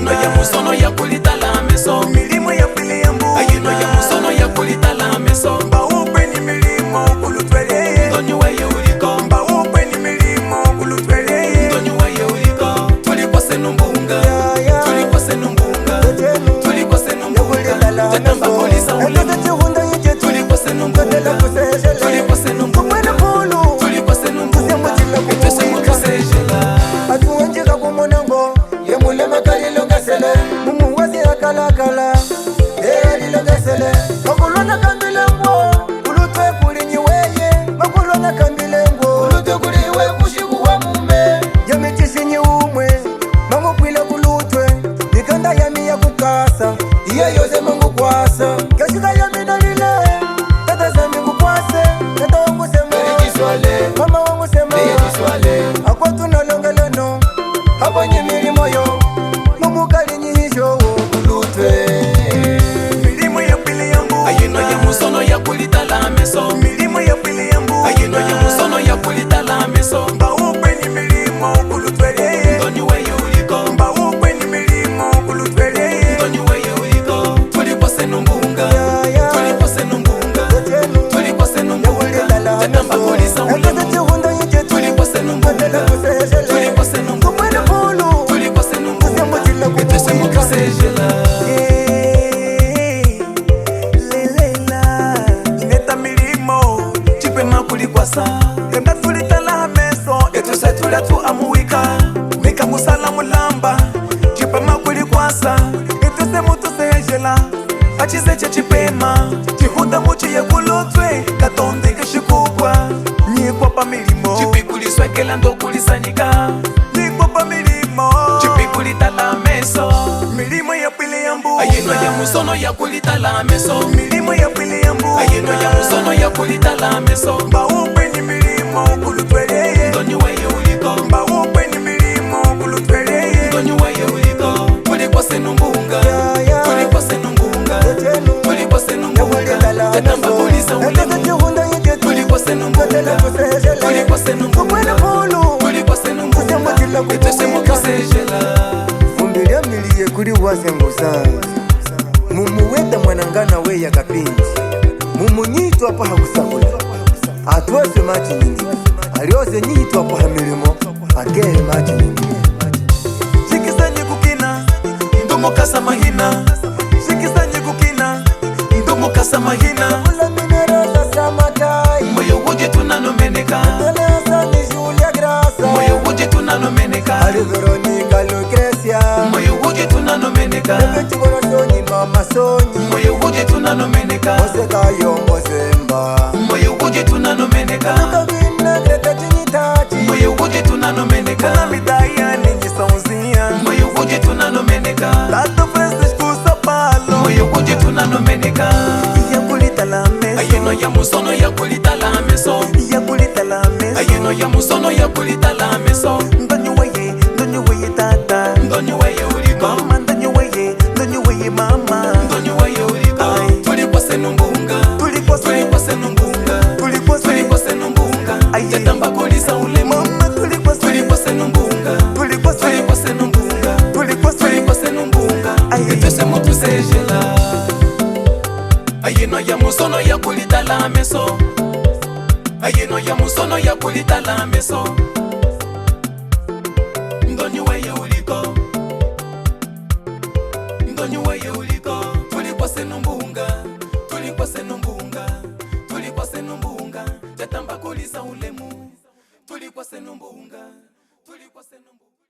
ayino ya musono ya kulitala meso milimo ya pili ya mbu ayino ya musono ya kulitala meso mba upe ni milimo kulutwele ndonyo weye uliko mba upe ni milimo kulutwele ndonyo weye uliko tuliko senumbunga tuliko senumbunga tuliko senumbunga tatamba polisa ulemu tuliko senumbunga tuliko senumbunga tuliko senumbunga etwese mutusejela atuwenjika kumonango yemulema kalilongasele mumuwazi akalakala elilongasele makulona kambilengo ulutwe kulinyiweye makulona kambilengo ulutwe kuliwe kushikuwa mume yamichisinyi umwe mangukwile kulutwe mikanda yami ya kukasa iye yose mangu kwasa kashika yami dalile tata zami kukwase tata wangu sema mama wangu sema akwa tunalongelano abonye milimo yo mumukali nyihisho kulutwe milimo ya pili ya mbu ayino ya musono ya kulitala meso milimo ya pili ya mbu ayino ya musono ya kulitala meso mba upe ni milimo kulutwele ndonyo weye uliko mba upe ni milimo kulutwele ndonyo weye uliko tuliko senumbunga tuliko senumbunga tuliko senumbunga tatamba polisa ulemu tuliko senumbunga tuliko senumbunga tuliko senumbunga etwese mutusejela ineta milimo chipema kulikwasa embatulitala meso etuse tula tu amuwika mika musala mulamba chipema kulikwasa etuse mutusejela achiseche chipema chihunda muchi yekulutwe katonde keshikukwa nyikwa pa milimo chipikuliswekela ndokulisanyika nyikwa pa milimo chipikulitala meso milimo ya pili ya mbu ayino ya musono ya kulitala meso milimo ya pili ya mbu ayino ya musono ya kulitala meso mba upe ni milimo kulutweleye ndonyo weye uliko mba upe ni milimo kulutweleye ndonyo weye uliko tuliko senumbunga tuliko senumbunga tuliko senumbunga tatamba polisa ulemu tuliko senumbunga tuliko senumbunga tuliko senumbunga etwese mutusejela fumbili miliye kuli wasengusa mumuweta mwanangana we ya kapinji mumunyitwa pa hakusakula atwese machi nyingi aliose nyitwa pa hamilimo akele machi nyingi shikisanyi kukina ndomo kasa mahina shikisanyi kukina ndomo kasa mahina ula minerosa samakai moyo wuje tunanomeneka telesa ni Julia Grasa moyo wuje tunanomeneka ali Veronica Lucrecia moyo wuje tunanomeneka Ebeti borosoni mama sonyi moyo wuje tunanomeneka Oseka yombo zemba moyo wuje tunanomeneka Kabina greta chinyitachi moyo wuje tunanomeneka Kana midaya ninji sauzia moyo wuje tunanomeneka Tato Francis kusapalo moyo wuje tunanomeneka Ya kulita la meso ayino ya musono ya kulitala meso Ya kulita la meso ayino ya musono ya kulitala meso Ndonyo weye tata ndonyo weye uliko Mama ndonyo weye mama ndonyo weye uliko tuliko senumbunga Tuliko tuliko senumbunga tuliko senumbunga tatamba polisa ulemu Mama tuliko senumbunga tuliko senumbunga tuliko senumbunga etwese mutusejela ayino ya musono ya kulitala meso ayino ya musono ya kulitala meso ndonyo weye uliko ndonyo weye uliko tuliko senumbunga tuliko senumbunga tuliko senumbunga tatamba polisa ulemu tuliko senumbunga tuliko senumbunga